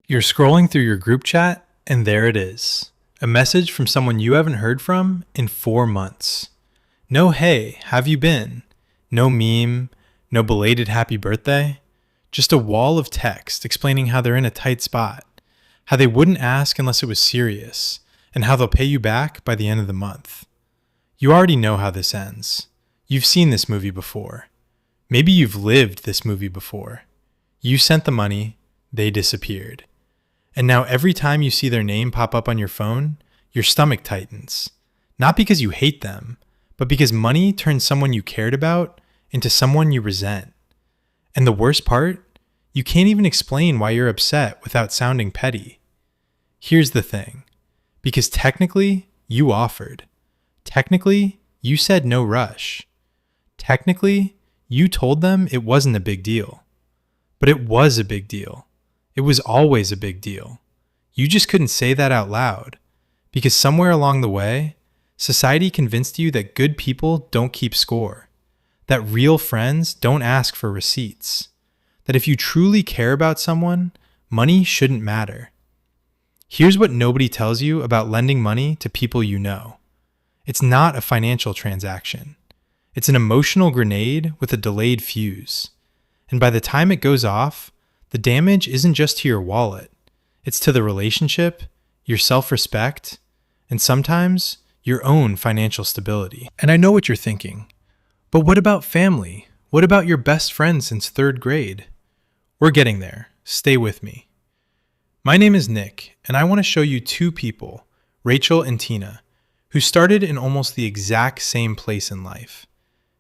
You're scrolling through your group chat, and there it is. A message from someone you haven't heard from in 4 months. No hey, have you been? No meme, no belated happy birthday. Just a wall of text explaining how they're in a tight spot, how they wouldn't ask unless it was serious, and how they'll pay you back by the end of the month. You already know how this ends. You've seen this movie before. Maybe you've lived this movie before. You sent the money, they disappeared. And now every time you see their name pop up on your phone, your stomach tightens. Not because you hate them, but because money turns someone you cared about into someone you resent. And the worst part, you can't even explain why you're upset without sounding petty. Here's the thing. Because technically, you offered. Technically, you said no rush. Technically, you told them it wasn't a big deal. But it was a big deal. It was always a big deal. You just couldn't say that out loud. Because somewhere along the way, society convinced you that good people don't keep score. That real friends don't ask for receipts. That if you truly care about someone, money shouldn't matter. Here's what nobody tells you about lending money to people you know. It's not a financial transaction. It's an emotional grenade with a delayed fuse. And by the time it goes off, the damage isn't just to your wallet. It's to the relationship, your self-respect, and sometimes your own financial stability. And I know what you're thinking. But what about family? What about your best friend since 3rd grade? We're getting there. Stay with me. My name is Nick, and I want to show you 2 people, Rachel and Tina, who started in almost the exact same place in life.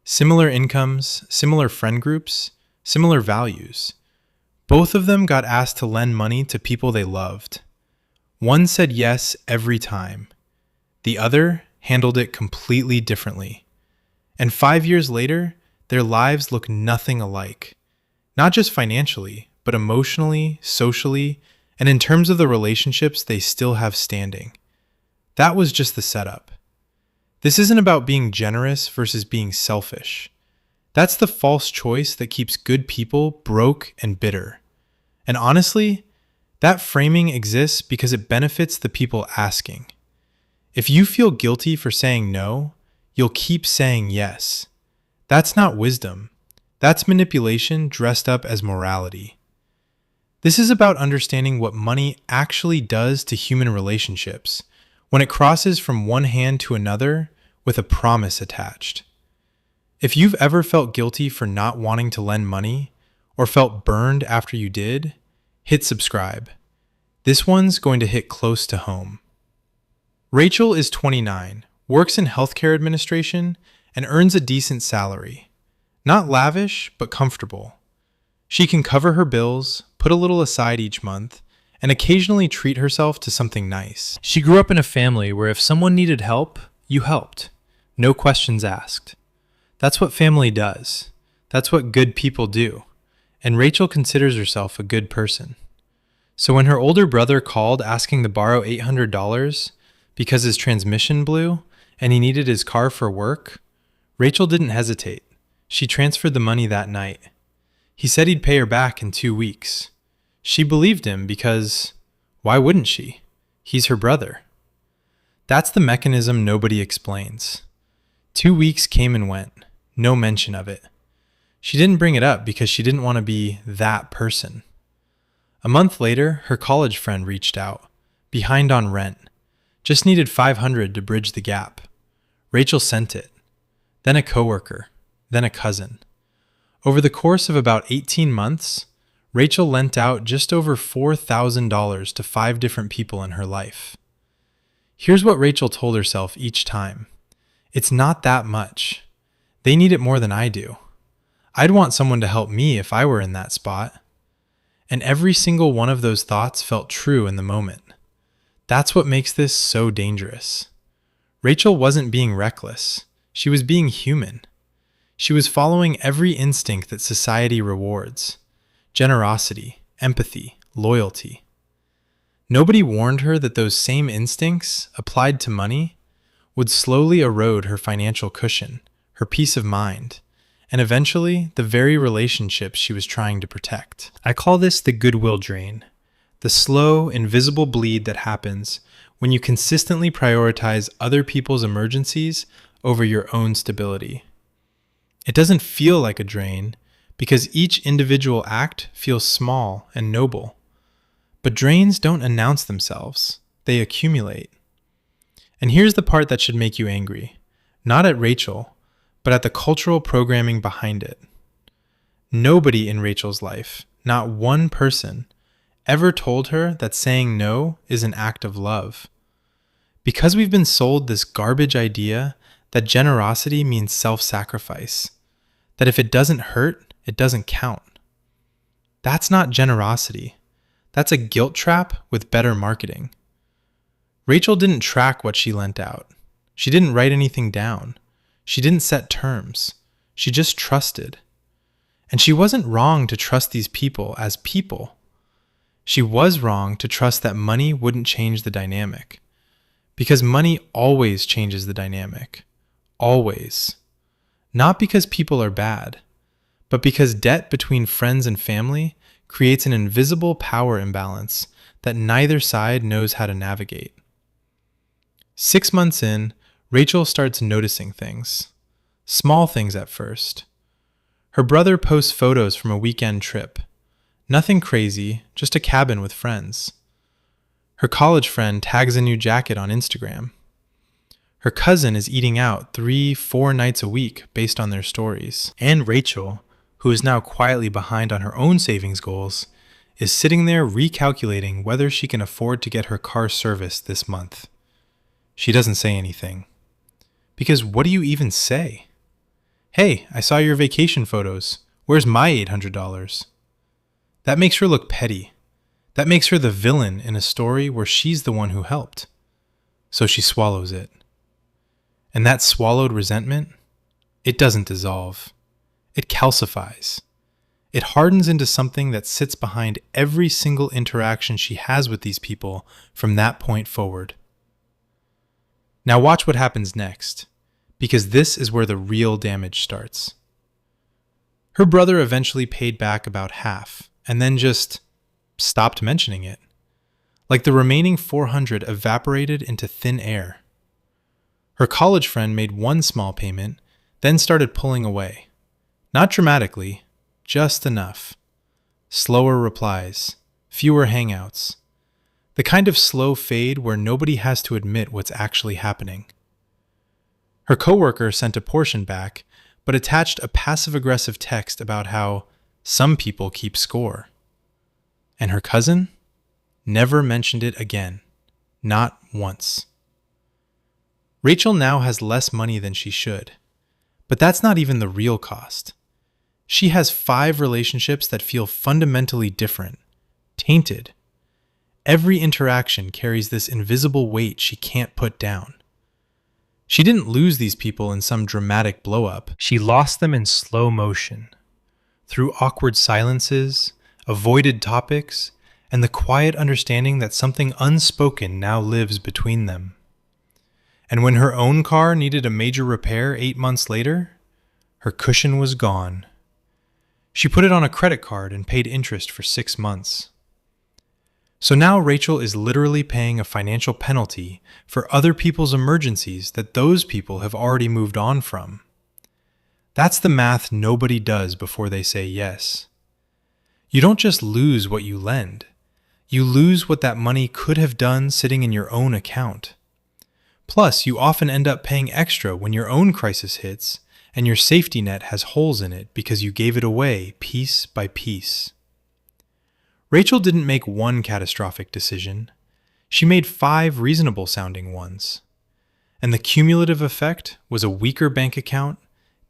Similar incomes, similar friend groups, similar values. Both of them got asked to lend money to people they loved. One said yes every time. The other handled it completely differently. And 5 years later, their lives look nothing alike. Not just financially, but emotionally, socially, and in terms of the relationships they still have standing. That was just the setup. This isn't about being generous versus being selfish. That's the false choice that keeps good people broke and bitter. And honestly, that framing exists because it benefits the people asking. If you feel guilty for saying no, you'll keep saying yes. That's not wisdom. That's manipulation dressed up as morality. This is about understanding what money actually does to human relationships when it crosses from one hand to another with a promise attached. If you've ever felt guilty for not wanting to lend money or felt burned after you did, hit subscribe. This one's going to hit close to home. Rachel is 29, works in healthcare administration, and earns a decent salary. Not lavish, but comfortable. She can cover her bills, put a little aside each month, and occasionally treat herself to something nice. She grew up in a family where if someone needed help, you helped. No questions asked. That's what family does. That's what good people do. And Rachel considers herself a good person. So when her older brother called asking to borrow $800 because his transmission blew and he needed his car for work, Rachel didn't hesitate. She transferred the money that night. He said he'd pay her back in 2 weeks. She believed him because, why wouldn't she? He's her brother. That's the mechanism nobody explains. 2 weeks came and went. No mention of it. She didn't bring it up because she didn't want to be that person. A month later, her college friend reached out, behind on rent. Just needed $500 to bridge the gap. Rachel sent it. Then a coworker. Then a cousin. Over the course of about 18 months, Rachel lent out just over $4,000 to 5 different people in her life. Here's what Rachel told herself each time. It's not that much. They need it more than I do. I'd want someone to help me if I were in that spot. And every single one of those thoughts felt true in the moment. That's what makes this so dangerous. Rachel wasn't being reckless. She was being human. She was following every instinct that society rewards. Generosity, empathy, loyalty. Nobody warned her that those same instincts, applied to money, would slowly erode her financial cushion, her peace of mind, and eventually the very relationships she was trying to protect. I call this the goodwill drain. The slow, invisible bleed that happens when you consistently prioritize other people's emergencies over your own stability. It doesn't feel like a drain because each individual act feels small and noble. But drains don't announce themselves, they accumulate. And here's the part that should make you angry. Not at Rachel, but at the cultural programming behind it. Nobody in Rachel's life, not one person, ever told her that saying no is an act of love. Because we've been sold this garbage idea that generosity means self-sacrifice, that if it doesn't hurt, it doesn't count. That's not generosity. That's a guilt trap with better marketing. Rachel didn't track what she lent out. She didn't write anything down. She didn't set terms. She just trusted. And she wasn't wrong to trust these people as people. She was wrong to trust that money wouldn't change the dynamic. Because money always changes the dynamic. Always. Not because people are bad, but because debt between friends and family creates an invisible power imbalance that neither side knows how to navigate. 6 months in, Rachel starts noticing things. Small things at first. Her brother posts photos from a weekend trip. Nothing crazy, just a cabin with friends. Her college friend tags a new jacket on Instagram. Her cousin is eating out 3-4 nights a week based on their stories. And Rachel, who is now quietly behind on her own savings goals, is sitting there recalculating whether she can afford to get her car serviced this month. She doesn't say anything. Because what do you even say? Hey, I saw your vacation photos. Where's my $800? That makes her look petty. That makes her the villain in a story where she's the one who helped. So she swallows it. And that swallowed resentment, it doesn't dissolve. It calcifies. It hardens into something that sits behind every single interaction she has with these people from that point forward. Now watch what happens next, because this is where the real damage starts. Her brother eventually paid back about half, and then just stopped mentioning it. Like the remaining $400 evaporated into thin air. Her college friend made one small payment, then started pulling away. Not dramatically, just enough. Slower replies, fewer hangouts. The kind of slow fade where nobody has to admit what's actually happening. Her coworker sent a portion back, but attached a passive-aggressive text about how some people keep score. And her cousin never mentioned it again. Not once. Rachel now has less money than she should. But that's not even the real cost. She has 5 relationships that feel fundamentally different, tainted. Every interaction carries this invisible weight she can't put down. She didn't lose these people in some dramatic blow-up. She lost them in slow motion, through awkward silences, avoided topics, and the quiet understanding that something unspoken now lives between them. And when her own car needed a major repair 8 months later, her cushion was gone. She put it on a credit card and paid interest for 6 months. So now Rachel is literally paying a financial penalty for other people's emergencies that those people have already moved on from. That's the math nobody does before they say yes. You don't just lose what you lend. You lose what that money could have done sitting in your own account. Plus, you often end up paying extra when your own crisis hits and your safety net has holes in it because you gave it away piece by piece. Rachel didn't make one catastrophic decision. She made 5 reasonable-sounding ones. And the cumulative effect was a weaker bank account,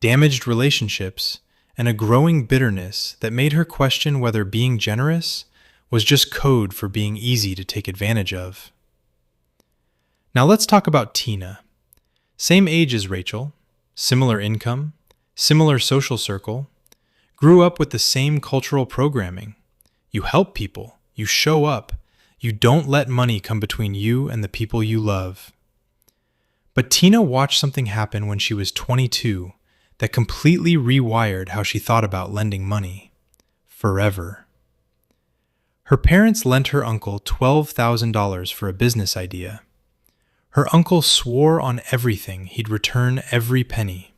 damaged relationships, and a growing bitterness that made her question whether being generous was just code for being easy to take advantage of. Now let's talk about Tina. Same age as Rachel, similar income, similar social circle, grew up with the same cultural programming. You help people, you show up, you don't let money come between you and the people you love. But Tina watched something happen when she was 22 that completely rewired how she thought about lending money. Forever. Her parents lent her uncle $12,000 for a business idea. Her uncle swore on everything he'd return every penny.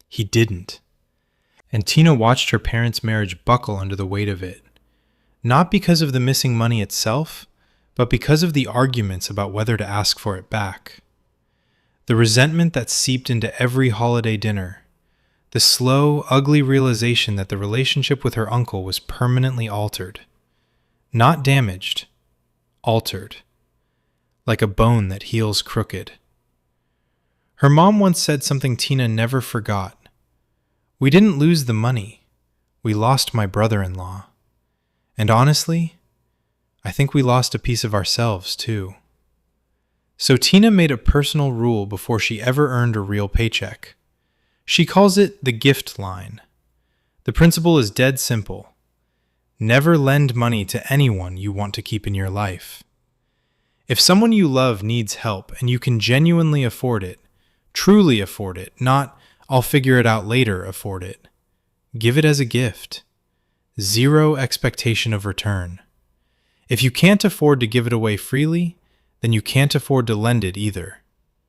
He didn't. And Tina watched her parents' marriage buckle under the weight of it, not because of the missing money itself, but because of the arguments about whether to ask for it back. The resentment that seeped into every holiday dinner, the slow, ugly realization that the relationship with her uncle was permanently altered. Not damaged, altered. Like a bone that heals crooked. Her mom once said something Tina never forgot. "We didn't lose the money. We lost my brother-in-law. And honestly, I think we lost a piece of ourselves too." So Tina made a personal rule before she ever earned a real paycheck. She calls it the gift line. The principle is dead simple. Never lend money to anyone you want to keep in your life. If someone you love needs help and you can genuinely afford it, truly afford it, not "I'll figure it out later" afford it, give it as a gift. Zero expectation of return. If you can't afford to give it away freely, then you can't afford to lend it either.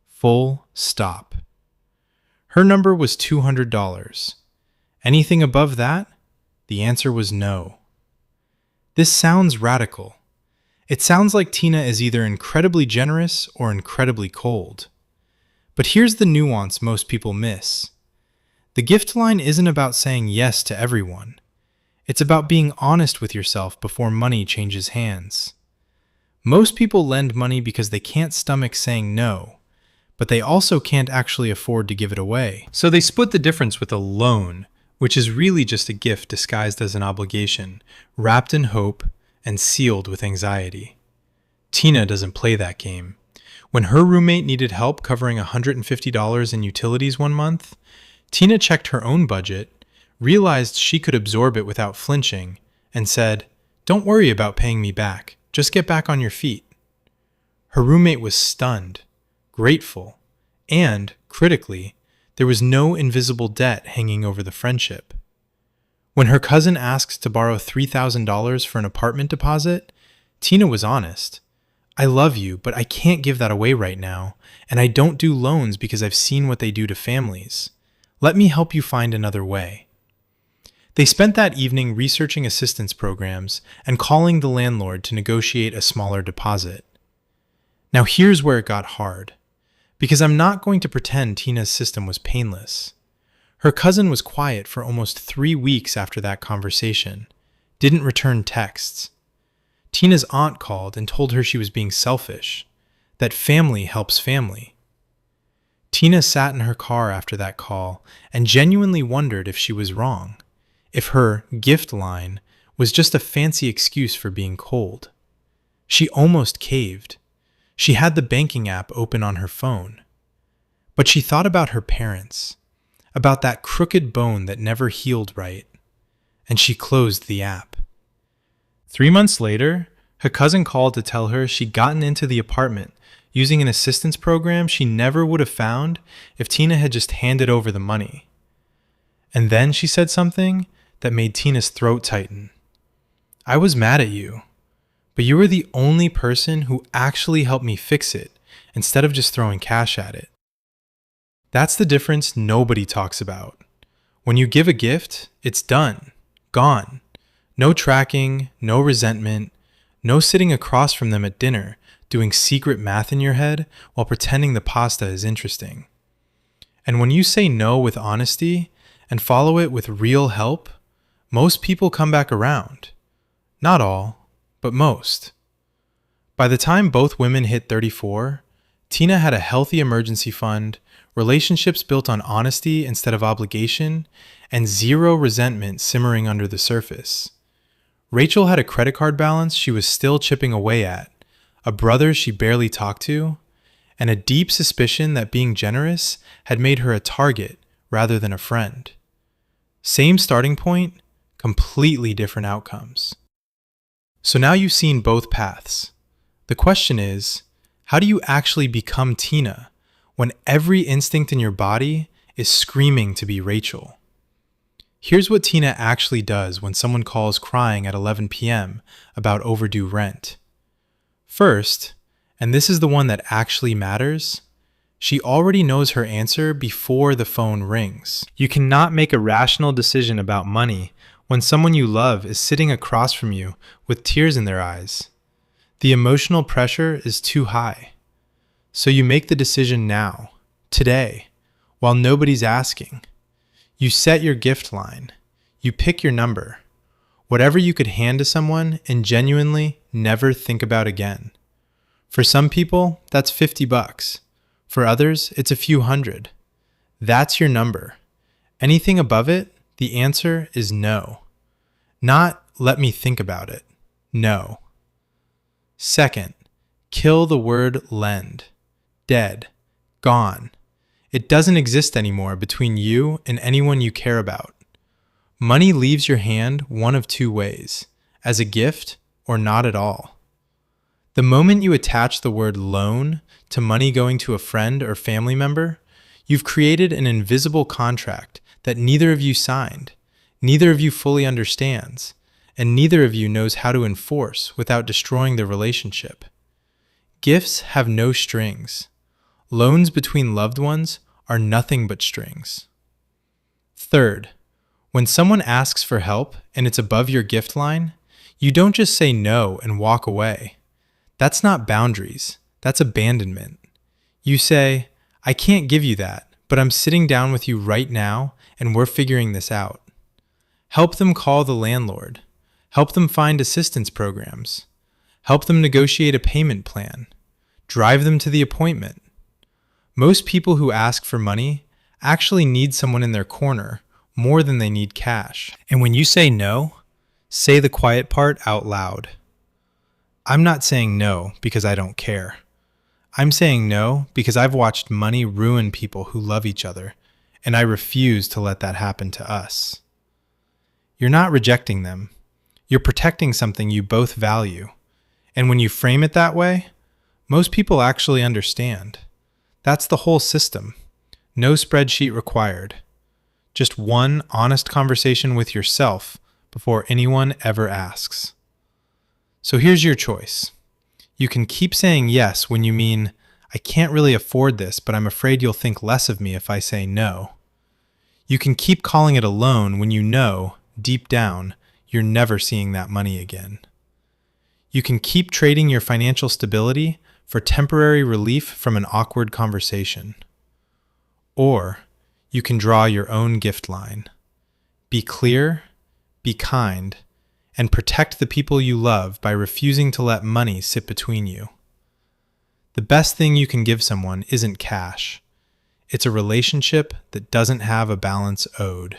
Full stop. Her number was $200. Anything above that? The answer was no. This sounds radical. It sounds like Tina is either incredibly generous or incredibly cold. But here's the nuance most people miss. The gift line isn't about saying yes to everyone. It's about being honest with yourself before money changes hands. Most people lend money because they can't stomach saying no, but they also can't actually afford to give it away. So they split the difference with a loan, which is really just a gift disguised as an obligation, wrapped in hope and sealed with anxiety. Tina doesn't play that game. When her roommate needed help covering $150 in utilities one month, Tina checked her own budget, realized she could absorb it without flinching, and said, "Don't worry about paying me back. Just get back on your feet." Her roommate was stunned, grateful, and, critically, there was no invisible debt hanging over the friendship. When her cousin asked to borrow $3,000 for an apartment deposit, Tina was honest. "I love you, but I can't give that away right now, and I don't do loans because I've seen what they do to families. Let me help you find another way." They spent that evening researching assistance programs and calling the landlord to negotiate a smaller deposit. Now here's where it got hard, because I'm not going to pretend Tina's system was painless. Her cousin was quiet for almost 3 weeks after that conversation, didn't return texts. Tina's aunt called and told her she was being selfish, that family helps family. Tina sat in her car after that call and genuinely wondered if she was wrong, if her gift line was just a fancy excuse for being cold. She almost caved. She had the banking app open on her phone. But she thought about her parents, about that crooked bone that never healed right, and she closed the app. 3 months later, her cousin called to tell her she'd gotten into the apartment using an assistance program she never would have found if Tina had just handed over the money. And then she said something that made Tina's throat tighten. "I was mad at you, but you were the only person who actually helped me fix it instead of just throwing cash at it." That's the difference nobody talks about. When you give a gift, it's done, gone. No tracking, no resentment, no sitting across from them at dinner doing secret math in your head while pretending the pasta is interesting. And when you say no with honesty and follow it with real help, most people come back around. Not all, but most. By the time both women hit 34, Tina had a healthy emergency fund, relationships built on honesty instead of obligation, and zero resentment simmering under the surface. Rachel had a credit card balance she was still chipping away at, a brother she barely talked to, and a deep suspicion that being generous had made her a target rather than a friend. Same starting point, completely different outcomes. So now you've seen both paths. The question is, how do you actually become Tina when every instinct in your body is screaming to be Rachel? Here's what Tina actually does when someone calls crying at 11 p.m. about overdue rent. First, and this is the one that actually matters, she already knows her answer before the phone rings. You cannot make a rational decision about money when someone you love is sitting across from you with tears in their eyes. The emotional pressure is too high. So you make the decision now, today, while nobody's asking. You set your gift line. You pick your number. Whatever you could hand to someone and genuinely never think about again. For some people, that's $50. For others, it's a few hundred. That's your number. Anything above it, the answer is no. Not let me think about it. No. Second, kill the word lend. Dead. Gone. It doesn't exist anymore between you and anyone you care about. Money leaves your hand one of two ways, as a gift or not at all. The moment you attach the word loan to money going to a friend or family member, you've created an invisible contract that neither of you signed, neither of you fully understands, and neither of you knows how to enforce without destroying the relationship. Gifts have no strings. Loans between loved ones are nothing but strings. Third, when someone asks for help and it's above your gift line, you don't just say no and walk away. That's not boundaries. That's abandonment. You say, I can't give you that, but I'm sitting down with you right now and we're figuring this out. Help them call the landlord. Help them find assistance programs. Help them negotiate a payment plan. Drive them to the appointment. Most people who ask for money actually need someone in their corner more than they need cash. And when you say no, say the quiet part out loud. I'm not saying no because I don't care. I'm saying no because I've watched money ruin people who love each other, and I refuse to let that happen to us. You're not rejecting them. You're protecting something you both value. And when you frame it that way, most people actually understand. That's the whole system. No spreadsheet required. Just one honest conversation with yourself before anyone ever asks. So here's your choice. You can keep saying yes when you mean, I can't really afford this, but I'm afraid you'll think less of me if I say no. You can keep calling it a loan when you know, deep down, you're never seeing that money again. You can keep trading your financial stability for temporary relief from an awkward conversation. Or you can draw your own gift line. Be clear, be kind, and protect the people you love by refusing to let money sit between you. The best thing you can give someone isn't cash. It's a relationship that doesn't have a balance owed.